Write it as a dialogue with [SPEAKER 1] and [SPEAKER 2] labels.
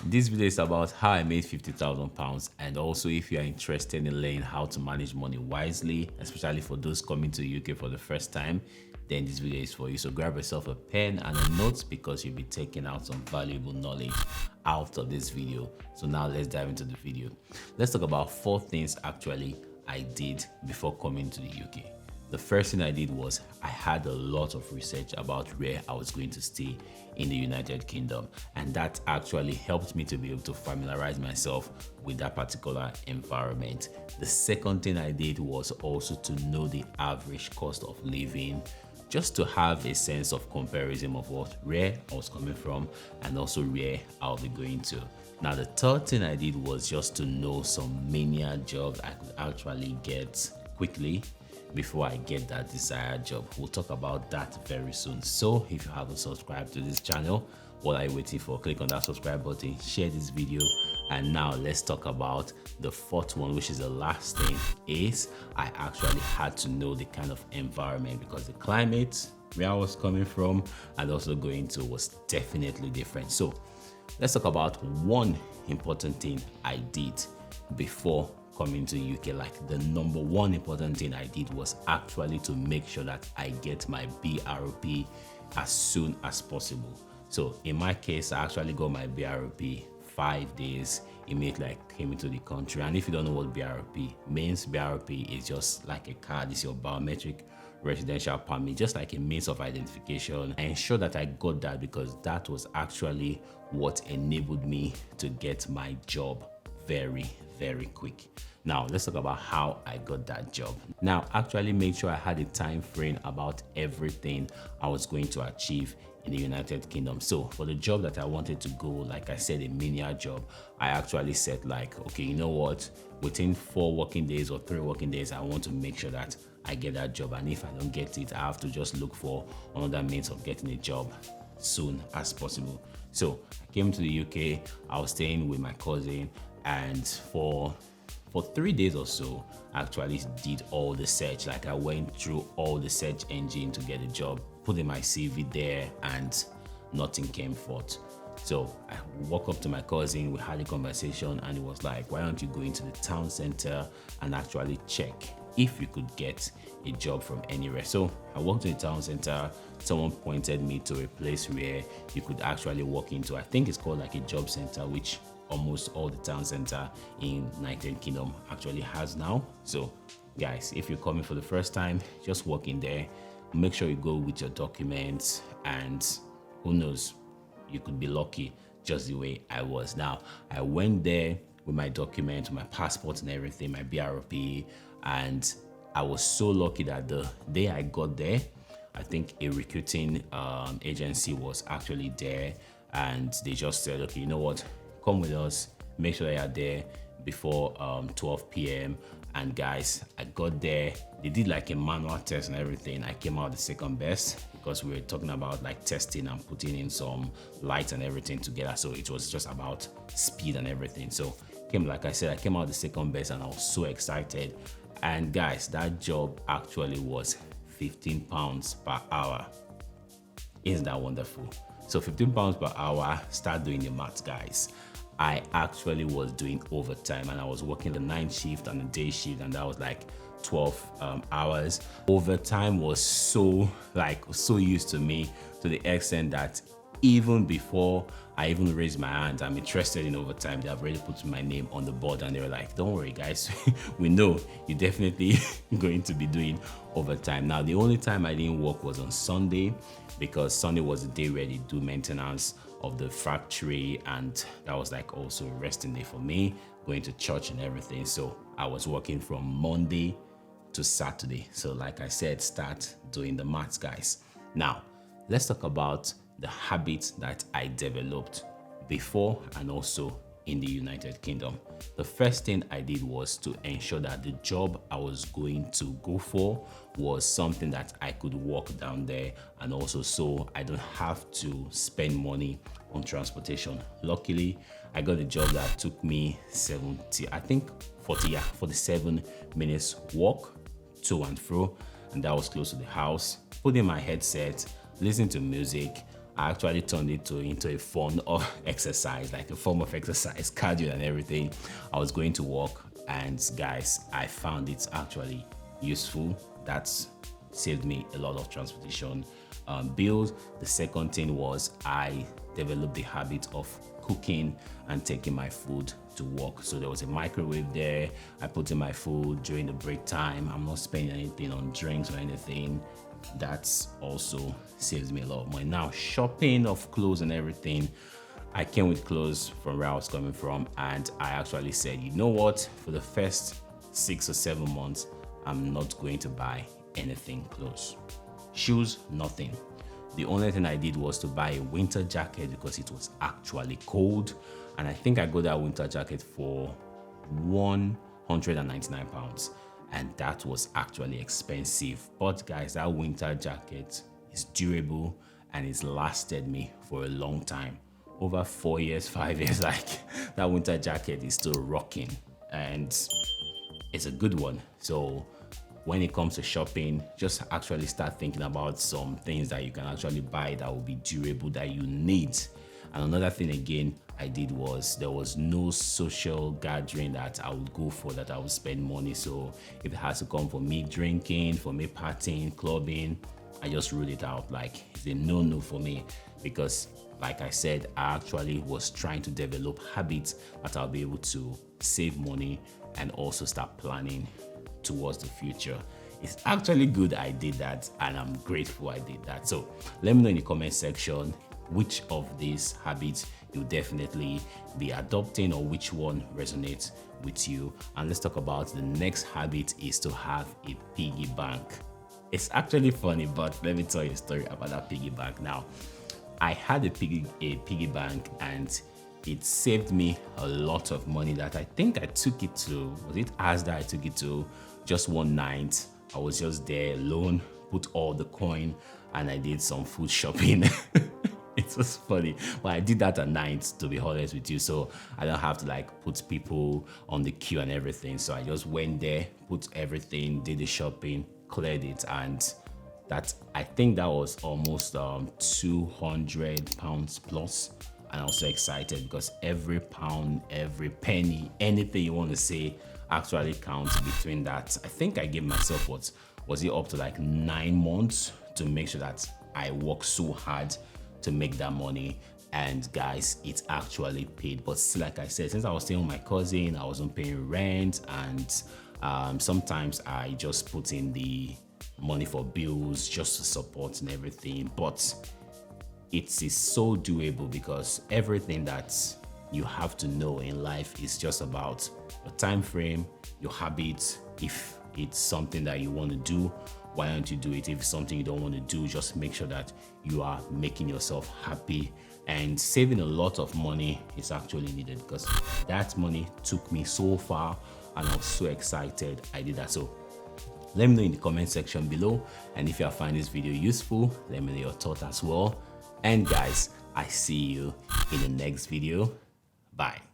[SPEAKER 1] This video is about how I made £50,000, and also if you are interested in learning how to manage money wisely, especially for those coming to the UK for the first time, then this video is for you. So grab yourself a pen and a note because you'll be taking out some valuable knowledge out of this video. So now let's dive into the video. Let's talk about 4 things actually I did before coming to the UK. The first thing I did was I had a lot of research about where I was going to stay in the United Kingdom, and that actually helped me to be able to familiarize myself with that particular environment. The second thing I did was also to know the average cost of living, just to have a sense of comparison of where I was coming from and also where I'll be going to. Now, the third thing I did was just to know some menial jobs I could actually get quickly before I get that desired job. We'll talk about that very soon. So if you haven't subscribed to this channel, what are you waiting for? Click on that subscribe button, share this video, and now let's talk about the fourth one, which is the last thing. Is I actually had to know the kind of environment, because the climate where I was coming from and also going to was definitely different. So let's talk about one important thing I did before coming to UK. Like, the number one important thing I did was actually to make sure that I get my BRP as soon as possible. So in my case, I actually got my BRP 5 days immediately I came into the country. And if you don't know what BRP means, BRP is just like a card. It's your biometric residential permit, just like a means of identification. I ensured that I got that because that was actually what enabled me to get my job very quick. Now let's talk about how I got that job. Now, actually made sure I had a time frame about everything I was going to achieve in the United Kingdom. So for the job that I wanted to go, like I said, a menial job, I actually said, like, okay, you know what, within 4 working days or 3 working days, I want to make sure that I get that job. And if I don't get it, I have to just look for another means of getting a job soon as possible. So I came to the UK, I was staying with my cousin, and for 3 days or so, I actually did all the search. Like, I went through all the search engine to get a job, put in my CV there, and nothing came forth. So I walked up to my cousin, we had a conversation, and it was like, why don't you go into the town center and actually check if you could get a job from anywhere. So I walked to the town center, someone pointed me to a place where you could actually walk into. I think it's called like a job center, which almost all the town center in United Kingdom actually has now. So guys, if you're coming for the first time, just walk in there, make sure you go with your documents, and who knows, you could be lucky just the way I was. Now, I went there with my documents, my passport and everything, my BRP, and I was so lucky that the day I got there, I think a recruiting agency was actually there, and they just said, okay, you know what, come with us, make sure you're there before 12 p.m. And guys, I got there, they did like a manual test and everything. I came out the second best because we were talking about like testing and putting in some lights and everything together. So it was just about speed and everything. So like I said, I came out the second best, and I was so excited. And guys, that job actually was £15 per hour. Isn't that wonderful? So £15 per hour, start doing the maths, guys. I actually was doing overtime, and I was working the night shift and the day shift, and that was like 12 hours. Overtime was so used to me, to the extent that even before I even raised my hand, I'm interested in overtime, they have already put my name on the board, and they were like, don't worry guys, we know you're definitely going to be doing overtime. Now, the only time I didn't work was on Sunday, because Sunday was the day where they do maintenance of the factory, and that was like also a resting day for me, going to church and everything. So I was working from Monday to Saturday. So like I said, start doing the maths, guys. Now, let's talk about the habits that I developed before and also in the United Kingdom. The first thing I did was to ensure that the job I was going to go for was something that I could walk down there, and also so I don't have to spend money on transportation. Luckily, I got a job that took me 47 minutes walk to and fro, and that was close to the house. Put in my headset, listen to music, I actually turned it into a form of exercise, like a form of exercise, cardio and everything. I was going to work, and guys, I found it actually useful. That's saved me a lot of transportation bills. The second thing was I developed the habit of cooking and taking my food to work. So there was a microwave there. I put in my food during the break time. I'm not spending anything on drinks or anything. That's also saves me a lot of money. Now, shopping of clothes and everything, I came with clothes from where I was coming from, and I actually said, you know what, for the first 6 or 7 months, I'm not going to buy anything clothes. Shoes, nothing. The only thing I did was to buy a winter jacket because it was actually cold, and I think I got that winter jacket for £199, and that was actually expensive. But guys, that winter jacket is durable and it's lasted me for a long time. Over 4 years, 5 years, like that winter jacket is still rocking, and it's a good one. So when it comes to shopping, just actually start thinking about some things that you can actually buy that will be durable, that you need. And another thing again I did was there was no social gathering that I would go for that I would spend money. So if it has to come for me drinking, for me partying, clubbing, I just ruled it out. Like, it's a no-no for me, because like I said, I actually was trying to develop habits that I'll be able to save money and also start planning towards the future. It's actually good I did that, and I'm grateful I did that. So let me know in the comment section which of these habits you definitely be adopting, or which one resonates with you. And let's talk about the next habit, is to have a piggy bank. It's actually funny, but let me tell you a story about that piggy bank. Now, I had a piggy bank, and it saved me a lot of money that I think I took it to, was it Asda I took it to just one night. I was just there alone, put all the coin, and I did some food shopping. It was funny, but I did that at night, to be honest with you, so I don't have to like put people on the queue and everything. So I just went there, put everything, did the shopping, cleared it, and that, I think that was almost £200 plus. And I was so excited because every pound, every penny, anything you want to say actually counts between that. I think I gave myself, what was it, up to like 9 months to make sure that I worked so hard to make that money. And guys, it actually paid. But still, like I said, since I was staying with my cousin, I wasn't paying rent, and sometimes I just put in the money for bills just to support and everything. But it is so doable, because everything that you have to know in life is just about your time frame, your habits. If it's something that you want to do, why don't you do it? If it's something you don't want to do, just make sure that you are making yourself happy. And saving a lot of money is actually needed, because that money took me so far, and I was so excited I did that. So let me know in the comment section below, and if you find this video useful, let me know your thoughts as well. And guys, I see you in the next video. Bye.